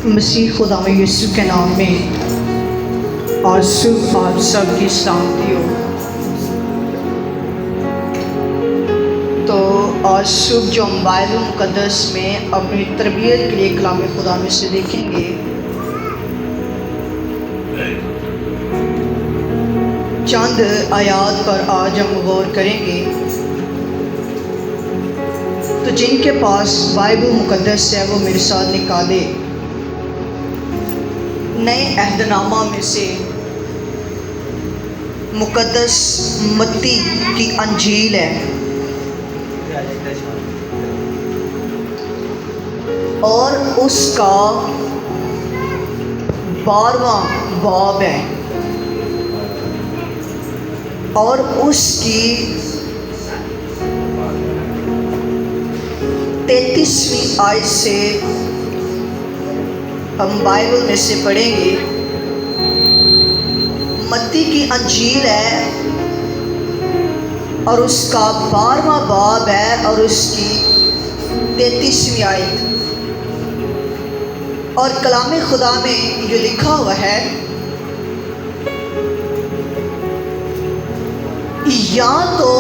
مسیح خدا یسوع کے نام میں آج صبح آپ سب کی سلامتی ہو۔ تو آج صبح جو ہم بائبل مقدس میں اپنی تربیت کے لیے کلام خدا میں سے دیکھیں گے، چند آیات پر آج ہم غور کریں گے۔ تو جن کے پاس بائبل مقدس ہے وہ میرے ساتھ نکالے نئے عہد نامہ میں سے مقدس متی کی انجیل ہے، اور اس کا 12واں باب ہے، اور اس کی 33ویں آیت سے ہم بائبل میں سے پڑھیں گے۔ متی کی انجیل ہے اور اس کا 12واں باب ہے اور اس کی 33ویں آیت، اور کلام خدا میں جو لکھا ہوا ہے، یا تو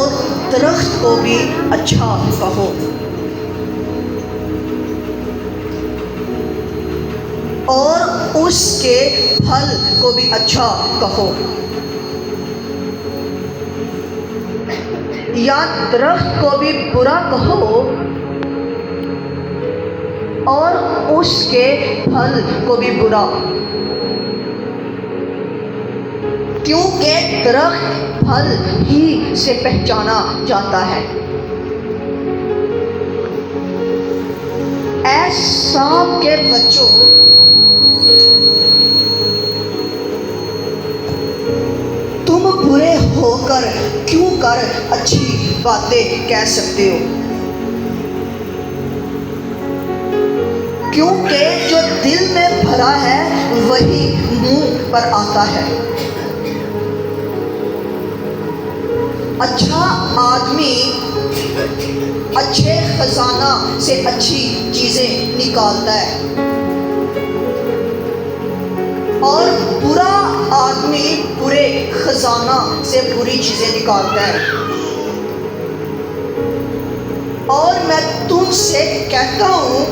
درخت کو بھی اچھا کہو اور اس کے پھل کو بھی اچھا کہو، یا درخت کو بھی برا کہو اور اس کے پھل کو بھی برا، کیونکہ درخت پھل ہی سے پہچانا جاتا ہے۔ اے سانپ کے بچوں، تم برے ہو کر کیوں کر اچھی باتیں کہہ سکتے ہو؟ کیونکہ جو دل میں بھرا ہے وہی منہ پر آتا ہے۔ اچھا آدمی اچھے خزانہ سے اچھی چیزیں نکالتا ہے، اور برا آدمی برے خزانہ سے بری چیزیں نکالتا ہے۔ اور میں تم سے کہتا ہوں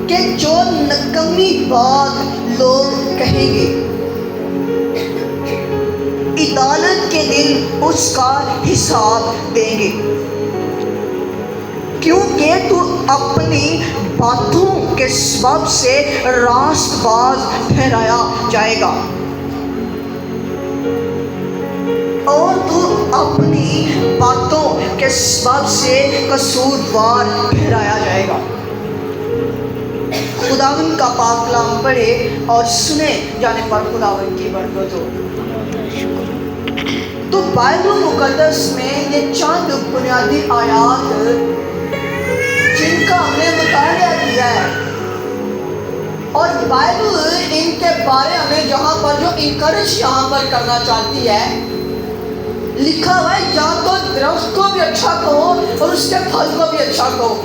کہ جو نکمی بات لوگ کہیں گے، عدالت کے دن اس کا حساب دیں گے، کیونکہ تو اپنی باتوں کے سبب سے راست باز ٹھہرایا جائے گا، اور تو اپنی باتوں کے سبب سے قصوروار ٹھہرایا جائے گا۔ خداوند کا پاک کلام پڑھے اور سنے جانے پر خداوند کی برکت ہو۔ تو بائبل مقدس میں یہ چند بنیادی آیات جن کا ہم نے مطالعہ کیا ہے، اور بائبل ان کے بارے میں جہاں پر جو انکریج یہاں پر کرنا چاہتی ہے، لکھا ہوا ہے یا تو درخت کو بھی اچھا کہو اور اس کے پھل کو بھی اچھا کہو۔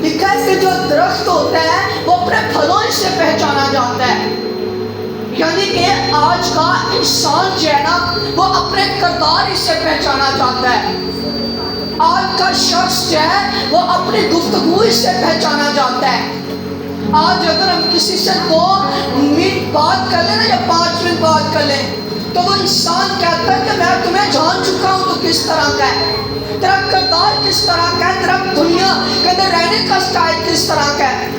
لکھا ہے کہ جو درخت ہوتا ہے وہ اپنے پھلوں سے پہچانا جاتا ہے، یعنی کہ آج کا انسان جو ہے نا وہ اپنے کردار سے پہچانا جاتا ہے۔ آج کا شخص جو ہے وہ اپنی گفتگو سے پہچانا جاتا ہے۔ آج اگر ہم کسی سے 2 منٹ بات کر لیں نا یا 5 منٹ بات کر لیں تو وہ انسان کہتا ہے کہ میں تمہیں جان چکا ہوں، تو کس طرح کا ہے، تیرا کردار کس طرح کا ہے، تیرا دنیا کے اندر رہنے کا سٹائل کس طرح کا ہے۔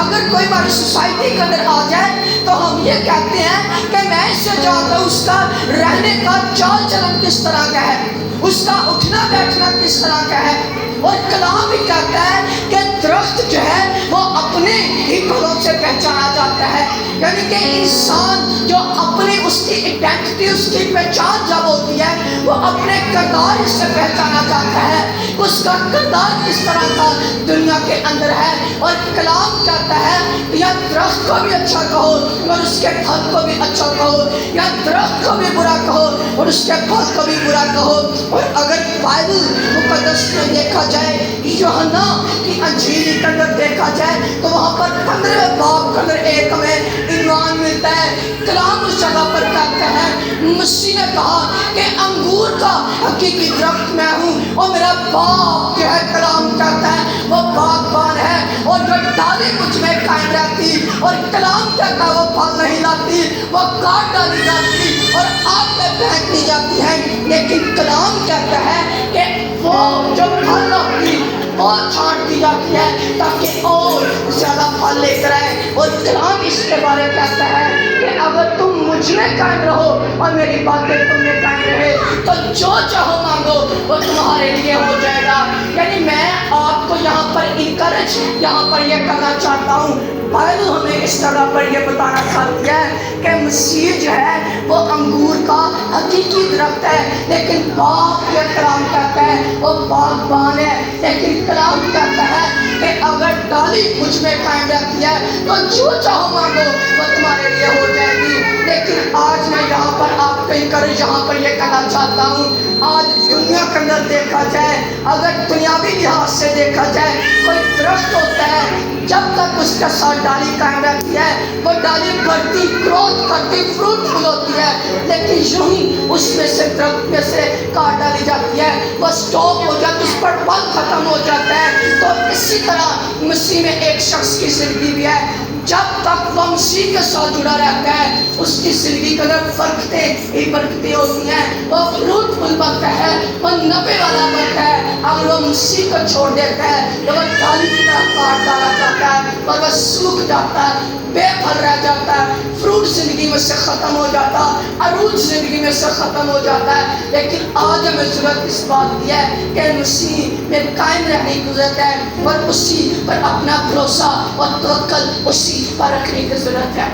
اگر کوئی ہماری سوسائٹی کے اندر آ جائے تو ہم یہ کہتے ہیں کہ میں اس سے جانتا ہوں اس کا رہنے کا چال چلن کس طرح کا ہے، اس کا اٹھنا بیٹھنا کس طرح کا ہے۔ اور کلام بھی کہتا ہے کہ درخت جو ہے وہ اپنے ہی پھلوں سے پہچانا جاتا ہے، یعنی کہ انسان جو اپنی اس کی کی ایڈینٹی، اس کی پہچان جب ہوتی ہے، وہ اپنے کردار سے پہچانا جاتا ہے اس کا کردار کس طرح کا دنیا کے اندر ہے۔ اور کلام کہتا ہے یا درخت کو بھی اچھا کہو اور اس کے پھل کو بھی اچھا کہو، یا درخت کو بھی برا کہو اور اس کے پھل کو بھی برا کہو۔ اور اگر بائبل مقدس میں دیکھا جائے، یوحنا کی انجیل کے اندر دیکھا جائے، تو وہاں پر 15 باب کے اندر ایک ہمیں عنوان ملتا ہے۔ کلام اس جگہ پر کہتا ہے، مسیح نے کہا کہ انگور کا حقیقی درخت میں ہوں اور میرا باپ جو ہے، کلام کہتا ہے وہ باغبان ہے، اور جو ڈالی مجھ میں قائم رہتی اور کلام کہتا ہے وہ پھل نہیں لاتی، وہ کاٹ ڈالی جاتی اور آگ میں پھینک دی جاتی ہے۔ لیکن کلام کہتا ہے کہ وہ جو پھل لاتی اور چھانٹ دی جاتی ہے تاکہ اور زیادہ پھل لے کر آئے۔ اور کلام اس کے بارے کہتا ہے کہ اگر تم مجھ میں قائم رہو اور میری باتیں تم میں قائم رہے تو جو چاہو مانگو وہ تمہارے لیے ہو جائے گا۔ یعنی میں آپ کو یہاں پر انکریج یہاں پر یہ کرنا چاہتا ہوں، بائبل ہمیں اس طرح پر یہ بتانا چاہتی ہے کہ مسیح جو ہے وہ انگور کا حقیقی درخت ہے، لیکن باپ یہ کلام کہتا ہے وہ باغبان ہے۔ لیکن کلام کہتا ہے کہ اگر ڈالی مجھ میں قائم رہتی ہے تو جو چاہو مانگو وہ تمہارے لیے ہو جائے گی۔ لیکن آج میں یہاں پر آپ کو انکریج یہاں پر یہ کرنا چاہتا ہوں، آج دنیا کے اندر دیکھا جائے، اگر دنیاوی لحاظ سے دیکھا جائے، کوئی درخت ہوتا ہے، جب تک اس کے ساتھ ڈالی قائم رہتی ہے وہ ڈالی بڑھتی، گروتھ کرتی، فروٹفل ہوتی ہے، لیکن یوں ہی اس میں سے درخت میں سے کاٹ ڈالی جاتی ہے، وہ سٹاپ ہو جاتی، اس پر پھل ختم ہو جاتا ہے۔ تو اسی طرح مسیح میں ایک شخص کی زندگی بھی ہے، جب تک وہ مسیح کے ساتھ جڑا رہتا ہے اس کی زندگی کے اندر برکتیں ہی برکتیں ہوتی ہیں، وہ فروٹفل بنتا ہے، وہ نفع والا بنتا ہے۔ اگر وہ مسیح کو چھوڑ دیتا ہے تو وہ ڈالی کی طرح کاٹ ڈالا جاتا ہے اور وہ سوکھ جاتا ہے، بے پھل رہ جاتا ہے، فروٹ زندگی میں سے ختم ہو جاتا ہے، عروج زندگی میں سے ختم ہو جاتا ہے۔ لیکن آج ہمیں ضرورت اس بات کی ہے کہ مسیح میں قائم رہنے کی ضرورت ہے اور اسی پر اپنا بھروسہ اور توکل اسی پر رکھنے کی ضرورت ہے۔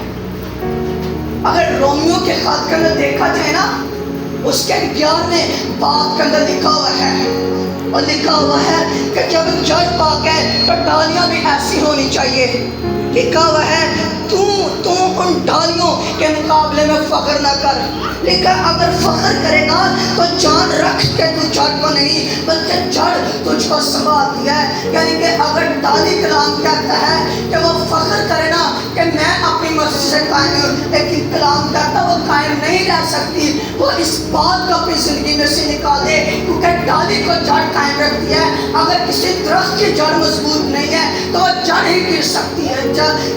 اگر رومیو کے خط کے اندر دیکھا جائے نا، اس کے 11ویں باب کے اندر لکھا ہوا ہے، اور لکھا ہوا ہے کہ جب جڑ پاک ہے تو ڈالیاں بھی ایسی ہونی چاہیے۔ لکھا ہوا ہے تو ان ڈالیوں کے مقابلے میں فخر نہ کر، لیکن اگر فخر کرے گا تو جان رکھ کے تو جڑ کو نہیں بلکہ جڑ تجھ کو سنبھالتی ہے۔ یعنی کہ اگر ڈالی کلام کہتا ہے کہ وہ فخر کرے نا کہ میں اپنی مرضی سے قائم ہوں، لیکن کلام کہتا وہ قائم نہیں رہ سکتی، وہ اس بات کو اپنی زندگی میں سے نکال دے، کیونکہ ڈالی کو جڑ قائم رکھتی ہے۔ اگر کسی درخت کی جڑ مضبوط نہیں ہے تو وہ جڑ ہی گر سکتی ہے،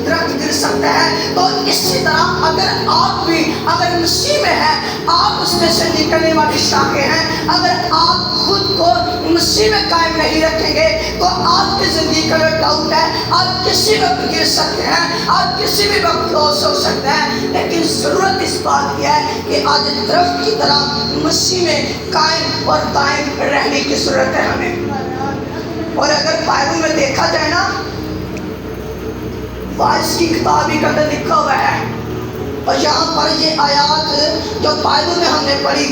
درخت گر سکتا ہے۔ تو اسی طرح اگر آپ بھی اگر مسیح میں ہیں، آپ اس میں سے نکلنے والی شاخیں ہیں، اگر آپ خود کو مسیح میں قائم نہیں رکھیں گے تو آپ کی زندگی کا جو ڈاؤٹ ہے، آپ کسی وقت گر سکتے ہیں، آپ کسی بھی وقت لوس ہو سکتے ہیں۔ لیکن ضرورت اس بات کی ہے کہ آج درخت کی طرح مسیح میں قائم اور دائم رہنے کی ضرورت ہے ہمیں۔ اور اگر بائبل میں دیکھا جائے نا، وائس کی کتاب کے اندر لکھا ہوا ہے، اور یہاں پر یہ آیات جو بائبل میں ہم نے پڑھی،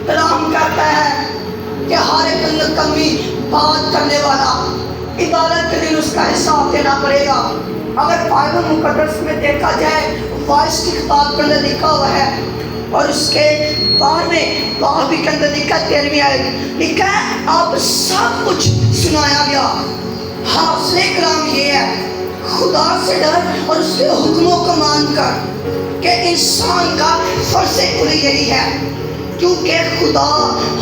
کلام کہتا ہے کہ ہر ایک کمی بات کرنے والا عدالت کے دن اس کا حساب دینا پڑے گا۔ اگر بائبل مقدس میں دیکھا جائے، وائس کی کتاب کے اندر لکھا ہوا ہے، اور اس کے 12ویں باب کے اندر لکھا 13ویں آیت لکھا ہے، آپ سب کچھ سنایا گیا۔ حاصل کلام یہ ہے، خدا سے ڈر اور اس کے حکموں کو مان کر کہ انسان کا فرض کلی یہی ہے، کیونکہ خدا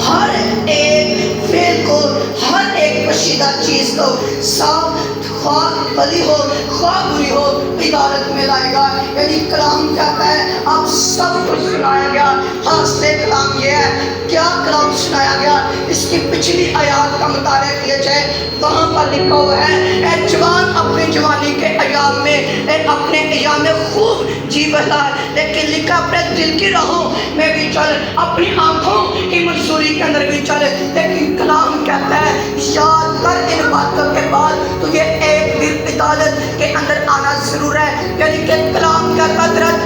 ہر ایک فعل کو، ہر ایک پوشیدہ چیز کو صاف خواہ بھلی ہو خواہ بری ہو عدالت میں لائے گا۔ یعنی کلام کہتا ہے آپ سب کچھ سنایا گیا۔ حاصل کلام یہ ہے، کیا کلام سنایا گیا؟ اس کی پچھلی آیات کا مطالعہ کیا جائے، وہاں پر لکھا ہوا ہے، اے جوان اپنی جوانی کے ایام میں اپنے ایام میں خوب جی بہلا، لیکن لکھا اپنے دل کی راہوں میں بھی چل، اپنی آنکھوں کی منصوری کے اندر بھی چل۔ لیکن کلام کہتا ہے یاد کر ان باتوں کے بعد تجھے ایک دن عدالت کے اندر آنا ضرور ہے۔ یعنی کہ کلام کہتا ہے تیرا